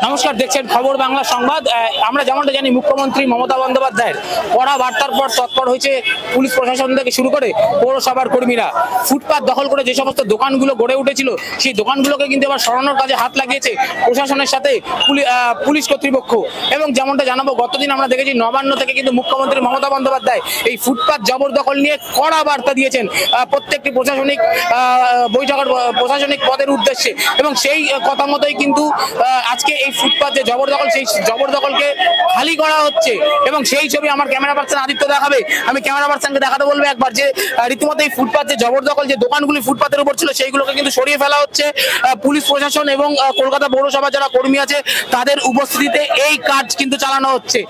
নমস্কার, দেখছেন খবর বাংলা সংবাদ। আমরা যেমনটা জানি, মুখ্যমন্ত্রী মমতা বন্দ্যোপাধ্যায়ের কড়া বার্তার পর তৎপর হয়েছে পুলিশ প্রশাসন থেকে শুরু করে পৌরসভার কর্মীরা। ফুটপাত দখল করে যে সমস্ত দোকানগুলো গড়ে উঠেছিল, সেই দোকানগুলোকে কিন্তু এবার সরানোর কাজে হাত লাগিয়েছে প্রশাসনের সাথে পুলিশ কর্তৃপক্ষ। এবং যেমনটা জানাবো, গতদিন আমরা দেখেছি নবান্ন থেকে কিন্তু মুখ্যমন্ত্রী মমতা বন্দ্যোপাধ্যায় এই ফুটপাত জবরদখল নিয়ে কড়া বার্তা দিয়েছেন প্রত্যেকটি প্রশাসনিক বৈঠকের প্রশাসনিক পদের উদ্দেশ্যে। এবং সেই কথা মতোই কিন্তু আজকে এই ফুটপাত যে জবরদখল, সেই জবরদখলকে খালি করা হচ্ছে। এবং সেই ছবি আমার ক্যামেরা পার্সন আদিত্য দেখাবে। আমি ক্যামেরা পার্সনকে দেখাতে বলবো একবার যে রীতিমতো এই ফুটপাত যে জবরদখল, যে দোকানগুলি ফুটপাতের উপর ছিল, সেইগুলোকে কিন্তু সরিয়ে ফেলা হচ্ছে। পুলিশ প্রশাসন এবং কলকাতা পৌরসভা যারা কর্মী আছে তাদের উপস্থিতিতে এই কাজ কিন্তু চালানো হচ্ছে।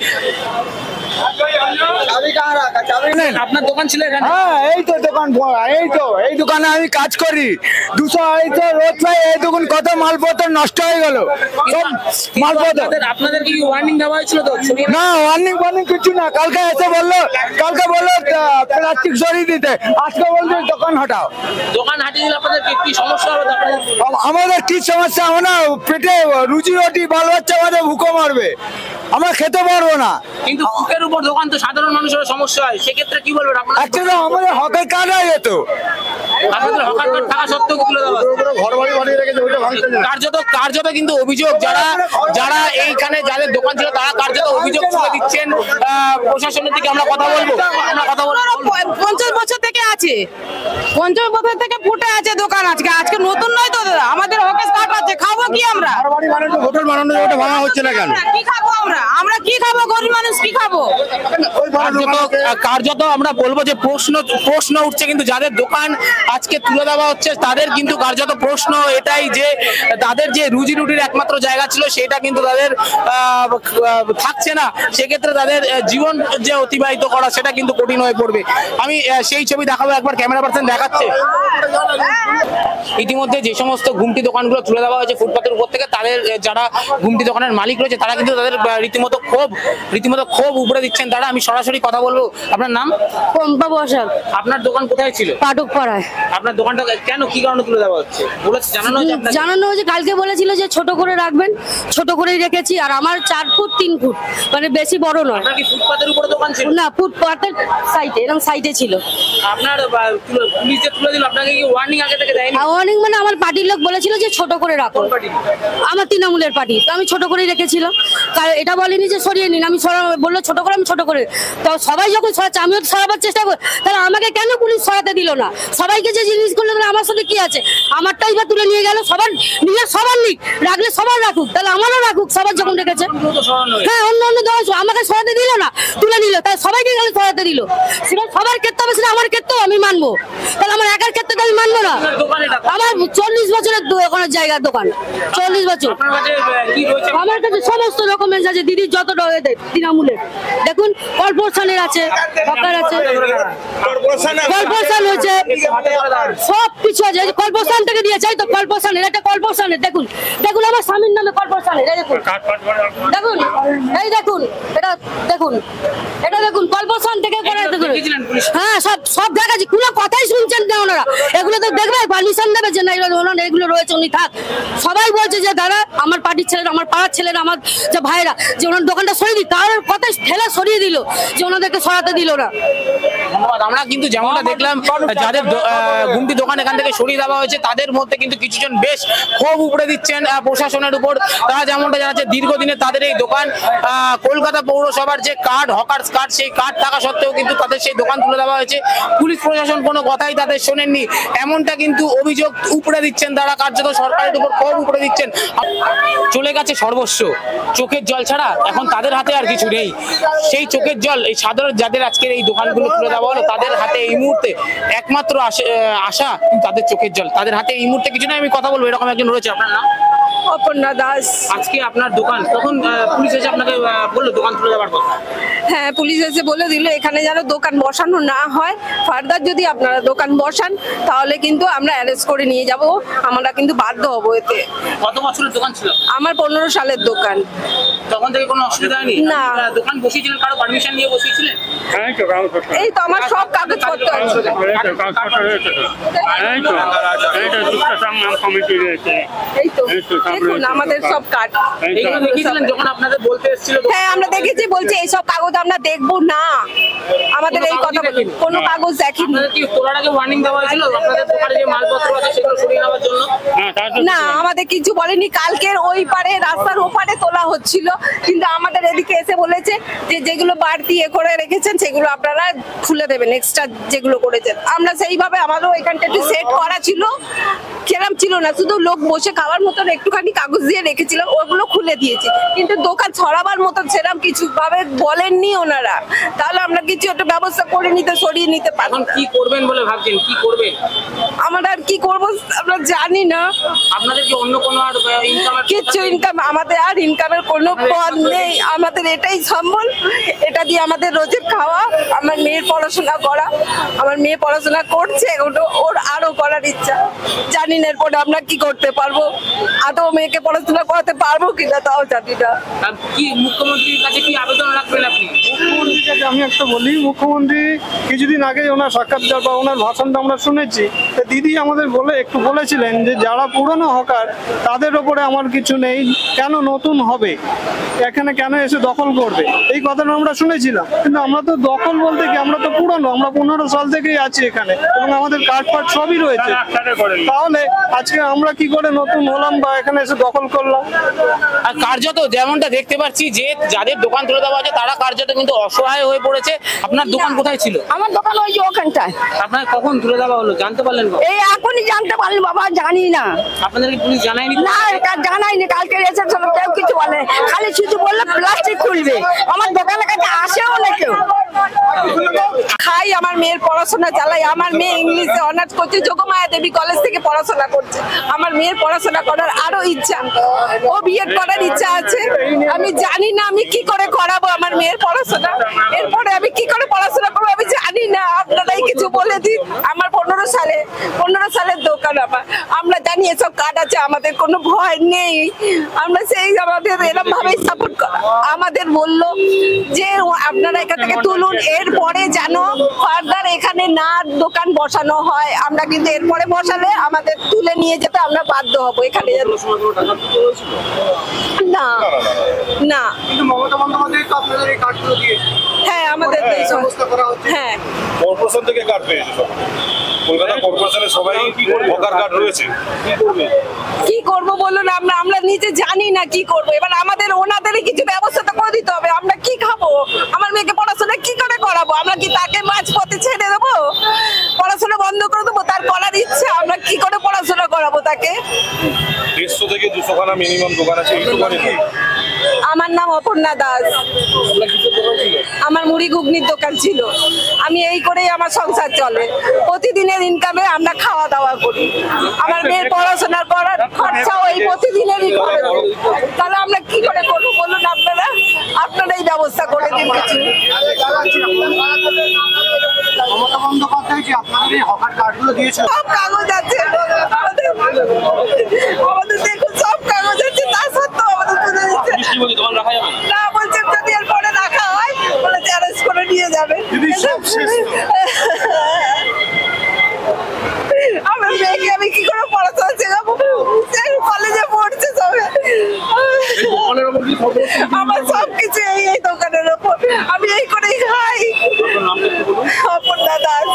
আপনার দোকান ছিল এখানে? হ্যাঁ, এই তো দোকান, এই দোকানে আমি কাজ করি। 200 রোজ পাই। এই দোকান কত মালপত্র নষ্ট হয়ে গেল। আপনাদের কি ওয়ার্নিং দেওয়া হয়েছিল? তো না, ওয়ার্নিং কিছু না। কালকে বললো প্লাস্টিক সরিয়ে দিতে, আজকে বলছে দোকান হটাও। দোকান হাটিয়ে দিলে আপনাদের কি সমস্যা হবে? আমাদের কি সমস্যা? আমরা পেটে রুজি রুটি বাল বাচ্চা আমাদের ভুকো মারবে, আমরা খেতে পারবো না। কিন্তু বুকের উপর দোকান তো সাধারণ মানুষের সমস্যা হয়, সেক্ষেত্রে কি বলবেন আপনারা? অ্যাকচুয়ালি আমাদের হকের কার্ড হয়ে যেত। আপনাদের হকার কার্ড থাকা সত্ত্বেও তুলে দেওয়া কার্যত কিন্তু অভিযোগ, যারা এইখানে যাদের দোকান ছিল তারা কার্যত অভিযোগ তুলে দিচ্ছেন প্রশাসনের দিকে। আমরা কথা বলবো। 50 বছর থেকে আছে, 50 বছর থেকে ফুটে আছে দোকান। আজকে নতুন নয় তো দাদা, আমাদের হকের কার্ড আছে। খাবো কি আমরা? হোটেল বানানো, ওটা ভাঙা হচ্ছে না কেন? কি খাবো আমরা কি খাবো? গরিব মানুষ কি খাবো? কার্যত আমরা বলবো যে প্রশ্ন উঠছে, কিন্তু যাদের দোকান আজকে তুলে দেওয়া হচ্ছে তাদের কিন্তু কার্যত প্রশ্ন এটাই যে তাদের যে রুজি রুটির একমাত্র জায়গা ছিল সেটা কিন্তু তাদের থাকছে না। সেক্ষেত্রে তাদের জীবন যে অতিবাহিত করা সেটা কিন্তু কঠিন হয়ে পড়বে। আমি সেই ছবি দেখাবো একবার, ক্যামেরা পার্সন দেখাচ্ছে। ইতিমধ্যে যে সমস্ত ঘুমটি দোকানগুলো তুলে দেওয়া হয়েছে ফুটপাতের উপর থেকে, তাদের যারা ঘুমটি দোকানের মালিক রয়েছে তারা কিন্তু তাদের রীতিমতো ক্ষোভ উপরে দিচ্ছেন তারা। আমি সরাসরি কথা বলবো। আপনার নাম? পম্পা বসাক। আপনার দোকান কোথায় ছিল? পাটক পাড়ায়। আপনার দোকানটা কেন, কি কারণে তুলে দেওয়া হচ্ছে? জানানো হয়েছে, কালকে বলেছিল যে ছোট করে রাখবেন, ছোট করেই রেখেছি। আর আমার 4 ফুট 3 ফুট, মানে বেশি বড় নয়। আপনার কি ফুটপাতের উপরে দোকান ছিল? না, ফুটপাতের সাইডে, এরকম সাইডে ছিল। আপনার পুলিশ যে তুলে দিল, আপনাকে কি ওয়ার্নিং আগে থেকে দেয়নি? ওয়ার্নিং মানে আমার পার্টির লোক বলেছিল যে ছোট করে রাখো। আমার তৃণমূলের পার্টি, তো আমি ছোট করেই রেখেছিলাম। এটা বলিনি যে সরিয়ে নিন, আমি বললো ছোট করে, আমি ছোট করে। তো সবাই যখন সরাচ্ছে, আমিও সরাবার চেষ্টা করি, তাহলে আমাকে কেন পুলিশ সরাতে দিল না? সবাইকে যে জিনিসগুলো আমার সাথে কি আছে? আমারটাই বা তুলে নিয়ে গেল। সবার নিয়ে সবার নিক, রাখলে সবার রাখুক, তাহলে আমারও রাখুক। সবার যখন রেখেছে, হ্যাঁ, অন্য দেওয়া আমাকে সরাতে দিল না, তুলে নিল। তাই সবাইকে গেলে সরাতে দিল। সেটা সবার ক্ষেত্রে হবে, সেটা আমার ক্ষেত্রেও আমি মানবো। তাহলে আমার একার ক্ষেত্রে তো আমি মানবো না। আমার 40 বছরের দোকানের জায়গার দোকান, 40 বছর। আমার কাছে সমস্ত রকমের আছে, দিদির যত তৃণমূলের দেখুন, কর্পোরেশনের আছে, সরকার আছে, কর্পোরেশন হয়েছে, সব কিছু আছে। কর্পোরেশন থেকে দিয়েছে, তো কর্পোরেশনের, এটা কর্পোরেশনের। দেখুন আমার স্বামীর নামে কর্পোরেশনের। দেখুন, এই দেখুন, এটা দেখুন কর্পোরেশন থেকে করে। হ্যাঁ, সব দেখাচ্ছি, কোনো কথাই শুনছেন না ওনারা। এগুলো তো দেখবে, পারমিশন দেবে যে না এগুলো রয়েছে, উনি থাক। সবাই বলছে যে দাদা, আমার পার্টির ছেলেরা, আমার পাড়ার ছেলেরা, আমার যে ভাইরা, যে ওনার দোকানটা সরিয়ে দিই, তার কথাই ঠেলা সরিয়ে দিল, যে ওনাদেরকে সরাতে দিল না। ধন্যবাদ। আমরা কিন্তু যেমনটা দেখলাম, যাদের ঘুমটি দোকান এখান থেকে সরিয়ে দেওয়া হয়েছে তাদের মধ্যে কিন্তু কিছুজন বেশ ক্ষোভ উপড়ে দিচ্ছেন প্রশাসনের উপর। তারা যেমনটা জানাচ্ছে, দীর্ঘদিনে তাদের এই দোকান কলকাতা পৌরসভার যে কার্ড, হকার্স কার্ড, সেই কার্ড থাকা সত্ত্বেও কিন্তু তাদের সেই দোকান তুলে দেওয়া হয়েছে। পুলিশ প্রশাসন কোনো কথাই তাদের শোনেননি, এমনটা কিন্তু অভিযোগ উপড়ে দিচ্ছেন তারা। কার্যত সরকারের উপর ক্ষোভ উপড়ে দিচ্ছেন। চলে গেছে সর্বস্ব, চোখের জল ছাড়া এখন তাদের হাতে আর কিছু নেই। সেই চোখের জল, এই সাধারণ যাদের আজকের এই দোকানগুলো তুলে দেওয়া হলো, তাদের হাতে এই মুহূর্তে একমাত্র আশা তাদের চোখের জল। তাদের হাতে এই মুহূর্তে কিছু নেই। আমি কথা বলবো, এরকম একজন রয়েছে। আপনার নাম? অপর্ণা দাস। আজকে আপনার দোকান, তখন পুলিশ এসে আপনাকে বললো দোকান তুলে দেওয়ার কথা? হ্যাঁ, পুলিশ এসে বলে দিল এখানে যেন দোকান বসানো না হয়। ফার্দার যদি আপনারা দোকান বসান তাহলে কিন্তু আমরা অ্যারেস্ট করে নিয়ে যাব, আমরা কিন্তু বাধ্য হবো এতে। কত বছরের দোকান ছিল? আমার 15 সালের দোকান। তখন থেকে কোনো অসুবিধা হয়নি? না। দোকান বসিয়েছিলেন, কারো পারমিশন নিয়ে বসিয়েছিলেন? এই তো আমার সব কাগজপত্র আছে। এই তো দেখুন আমাদের সব কার্ড। এইগুলো দেখিয়েছিলেন যখন আপনাদের বলতে এসেছিল? হ্যাঁ আমরা দেখেছি, বলছি এইসব কাগজ আমরা দেখবো না, আমাদের এই কথা বলি কোনো কাগজ দেখিনি। আপনাদের কি তোলার আগে ওয়ার্নিং দেওয়া হয়েছিল আপনাদের দোকানে যে মালপত্র আছে সেগুলো সরিয়ে নেওয়ার জন্য? না আমাদের কিছু বলেনি, কালকের ওই পারে রাস্তার ওপারে তোলা হচ্ছিল, কিন্তু আমাদের এদিকে এসে বলেছে যে যেগুলো বাড়তি করে রেখেছেন সেগুলো আপনারা খুলে দেবেন, এক্সট্রা যেগুলো করেছেন। আমরা সেইভাবে আমারও এখানটা একটু সেট করা ছিল, সেরকম ছিল না, শুধু লোক বসে খাওয়ার মতন একটুখানি কাগজ দিয়ে রেখেছিলাম, ওগুলো খুলে দিয়েছি, কিন্তু দোকান ছড়াবার মতন সেরকম কিছু ভাবে বলেননি ওনারা। তাহলে আমরা কিছু একটা ব্যবস্থা করে নিতে, সরিয়ে নিতে পারবো। এখন কি করবেন বলে ভাবছেন, কি করবেন? আমরা আর কি করবো আমরা জানি না। আপনাদের কি অন্য কোনো আর ইনকাম? কিচ্ছু ইনকাম, আমাদের আর ইনকামের কোনো পথ নেই, আমাদের এটাই সম্বল, এটা দিয়ে আমাদের রোজের খাওয়া, আমার মেয়ের পড়াশোনা করা, আমার মেয়ে পড়াশোনা করছে, ওর আরো করার ইচ্ছা, জানি না এরপরে আমরা কি করতে পারবো, আদৌ মেয়েকে পড়াশোনা করাতে পারবো কিনা তাও জানি না। কি মুখ্যমন্ত্রীর কাছে কি আবেদন রাখবেন আপনি? মুখ্যমন্ত্রীর কাছে আমি একটা বলি, মুখ্যমন্ত্রী কিছুদিন আগে ওনার সাক্ষাৎকার বা ওনার ভাষণটা আমরা শুনেছি, তো দিদি আমাদের বলেছিলেন যে যারা পুরনো হকার তাদের ওপরে আমার কিছু নেই, কেন নতুন হবে, এখানে কেন এসে দখল করবে, এই কথাটা আমরা শুনেছিলাম। কিন্তু আমরা তো দখল বলতে কি, আমরা তো পুরনো, আমরা 15 সাল থেকেই আছি এখানে এবং আমাদের কার্ড ফার্ড সবই রয়েছে, তাহলে আজকে আমরা কি করে নতুন হলাম বা এখানে এসে দখল করলাম? আর কার্যত যেমনটা দেখতে পাচ্ছি যে যাদের দোকান তুলে দেওয়া আছে তারা কার্যত কিন্তু অসহায় হয়ে পড়েছে। আপনার দোকান কোথায় ছিল? আমার দোকান ওই যে ওখানটায়। আপনার কখন তুলে দেওয়া হলো জানতে পারলেন? এই এখনই জানতে পারলি বাবা, জানি না। আপনাদেরকে পুলিশ জানায়নি? না জানাইনি, কালকে এসে কেউ কিছু বলে, খালি শুধু বললে প্লাস্টিক খুলবে, আমার দোকানের কাছে আসেও না কেউ। খাই, আমার মেয়ের পড়াশোনা চালাই, আমার মেয়ে ইংলিশে অনার্স করছে, যোগমায়া দেবী কলেজ থেকে পড়াশোনা করছে, আমার মেয়ের পড়াশোনা করার আরো ইচ্ছা, ও বিএড করার ইচ্ছা আছে, আমি জানি না আমি কি করে করাবো আমার মেয়ের পড়াশোনা, এরপরে আমি কি করে পড়াশোনা করবো আমি জানি না, আপনারাই কিছু বলে দিন। আমার 15 সালের দোকান, আমরা জানি এসব কার্ড আছে, আমাদের কোনো ভয় নেই, আমরা সেই আমাদের এরকম ভাবেই সাপোর্ট করা, আমাদের বললো যে আপনারা এখান থেকে তুলুন, এরপরে যেন ফার্দার এখানে না দোকান বসানো হয়, আমরা কিন্তু এরপরে বসালে আমাদের তুলে নিয়ে যেতে আমরা বাধ্য হবো এখানে। না না, কিন্তু মমতা বন্দ্যোপাধ্যায় তো আপনাদের এই কার্ডগুলো দিয়েছে। হ্যাঁ আমাদের হ্যাঁ কর্পোরেশন থেকে কার্ড পেয়েছে সব, কলকাতা কর্পোরেশনের সবাই হকার কার্ড রয়েছে। কি করবো বলুন, আমরা নিজে জানি না কি করবো, এবার আমাদের ওনাদেরই কিছু ব্যবস্থা তো করে দিতে হবে, আমরা কি খাবো, আমার মেয়েকে পড়াশোনা কি করে করাবো, আমরা কি তাকে মাঝপথে ছেড়ে দেবো, পড়াশোনা বন্ধ করে দেবো, তার করার ইচ্ছা, আমরা কি করে পড়াশোনা করাবো তাকে? 150 থেকে 200 খানা মিনিমাম দোকান আছে এই দোকানে। আমার নাম অপর্ণা দাস, আমার মুড়ি ঘুগনির দোকান ছিল, আমি এই করেই আমার সংসার চলে, প্রতিদিনের ইনকামে আমরা খাওয়া দাওয়া করি, আমার মেয়ের পড়াশোনা করার খরচাও এই প্রতিদিনেরই করে, তাহলে আমরা কি করে করবো বলুন, আপনারাই ব্যবস্থা করে দিন কিছু। মমতা বন্দ্যোপাধ্যায় যে আপনাদের এই হকার কার্ডগুলো দিয়েছে, সব কাগজ আছে আমাদের দেখুন, সব কাগজ আছে, তা সত্ত্বেও আমাদের তুলে দিচ্ছে না, বলছে যদি এর পরে রাখা হয় বলে অ্যারেস্ট করে নিয়ে যাবে। আমার মেয়েকে আমি কি করে পড়াশোনা শেখাবো, কলেজে পড়ছে সবে, আমার সবকিছু এই দোকানের ওপর, আমি এই করেই খাই। অপর্ণা দাস।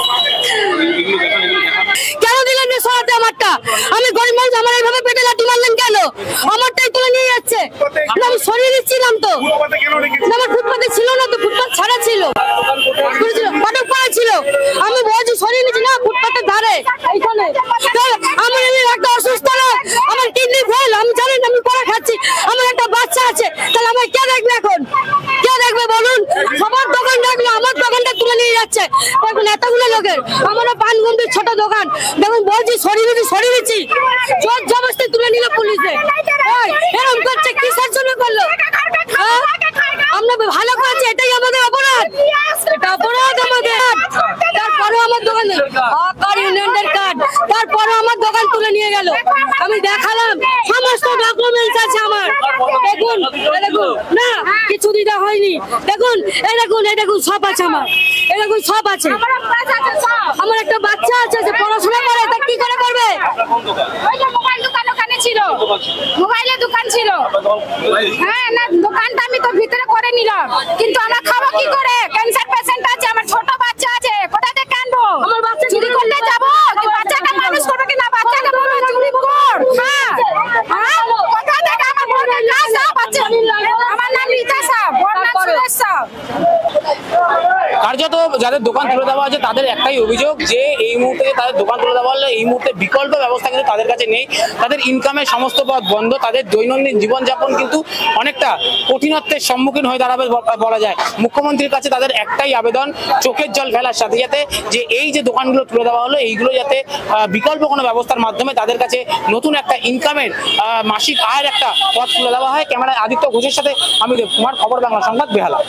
কেন দিলেন না সরাতে আমারটা? আমি গরিব মানুষ, আমার এইভাবে পেটে লাঠি মারলেন কেন? আমারটাই তুলে নিয়ে যাচ্ছে, আমি সরিয়ে দিচ্ছিলাম তো, আমার ফুটপাতে ছিল না তো, ফুটপাত ছাড়া ছিল, ফটক করা ছিল, আমি বলছি সরিয়ে নিচ্ছি না, ফুটপাতের ধারে এইখানে। আমার একটা অসুস্থ লোক, আমার কিডনি ফেল, আমি জানি না, আমি পড়া খাচ্ছি, আমার একটা বাচ্চা আছে, তাহলে আমার কে দেখবে এখন? কে দেখবে বলুন? সবার দোকান দেখলো, আমার দোকানটা তুলে নিয়ে যাচ্ছে, দেখুন এতগুলো লোকের, আমারও পানগম্ভীর ছোট দোকান, দেখুন বলছি সরিয়ে দিচ্ছি, জোর জবরদস্তি তুলে নিল পুলিশে, এরকম করছে কিসের জন্য করলো? আমরা ভালো করেছি, এটাই আমাদের অপরাধ, এটা অপরাধ আমাদের। তারপরে আমার দোকানে ইউনিয়নের কার্ড, তারপরে আমার দোকান তুলে নিয়ে গেল, আমি দেখালাম সমস্ত ডকুমেন্টস আছে আমার, দেখুন না কিছু দিতে হয়নি, দেখুন এই দেখুন সব আছে আমার, এই দেখুন সব আছে, আমার একটা বাচ্চা আছে যে পড়াশোনা করে, তা কি করে করবে? ওই যে মোবাইল দোকান ওখানে ছিল, মোবাইলের দোকান ছিল। হ্যাঁ না, দোকানটা আমি তো ভিতরে করে নিলাম, কিন্তু আমরা খাবো কি করে? ক্যান্সার পেশেন্ট আছে, আমার ছোট বাচ্চা আছে, কোথা থেকে আনবো? চুরি করতে যাবো কি বাচ্চাটা মানুষ করবে কিনা? বাচ্চাটা বলবো চুরি কর খা। হ্যাঁ, কোথা থেকে আমার বোনের কাজ দাও বাচ্চা? আমার নাম রীতা সাহ, ওর নাম সুরেশ সাহ। কার্যত যাদের দোকান তুলে দেওয়া আছে তাদের একটাই অভিযোগ যে এই মুহূর্তে তাদের দোকান তুলে দেওয়া হলে এই মুহূর্তে বিকল্প ব্যবস্থা কিন্তু তাদের কাছে নেই। তাদের ইনকামের সমস্ত পথ বন্ধ, তাদের দৈনন্দিন জীবনযাপন কিন্তু অনেকটা কঠিনত্বের সম্মুখীন হয়ে দাঁড়াবে বলা যায়। মুখ্যমন্ত্রীর কাছে তাদের একটাই আবেদন, চোখের জল ফেলার সাথে সাথে যে এই যে দোকানগুলো তুলে দেওয়া হলো এইগুলো যাতে বিকল্প কোনো ব্যবস্থার মাধ্যমে তাদের কাছে নতুন একটা ইনকামের মাসিক আয়ের একটা পথ তুলে দেওয়া হয়। ক্যামেরায় আদিত্য ঘোষের সাথে আমি দেব কুমার, খবর বাংলা সংবাদ, বেহালা।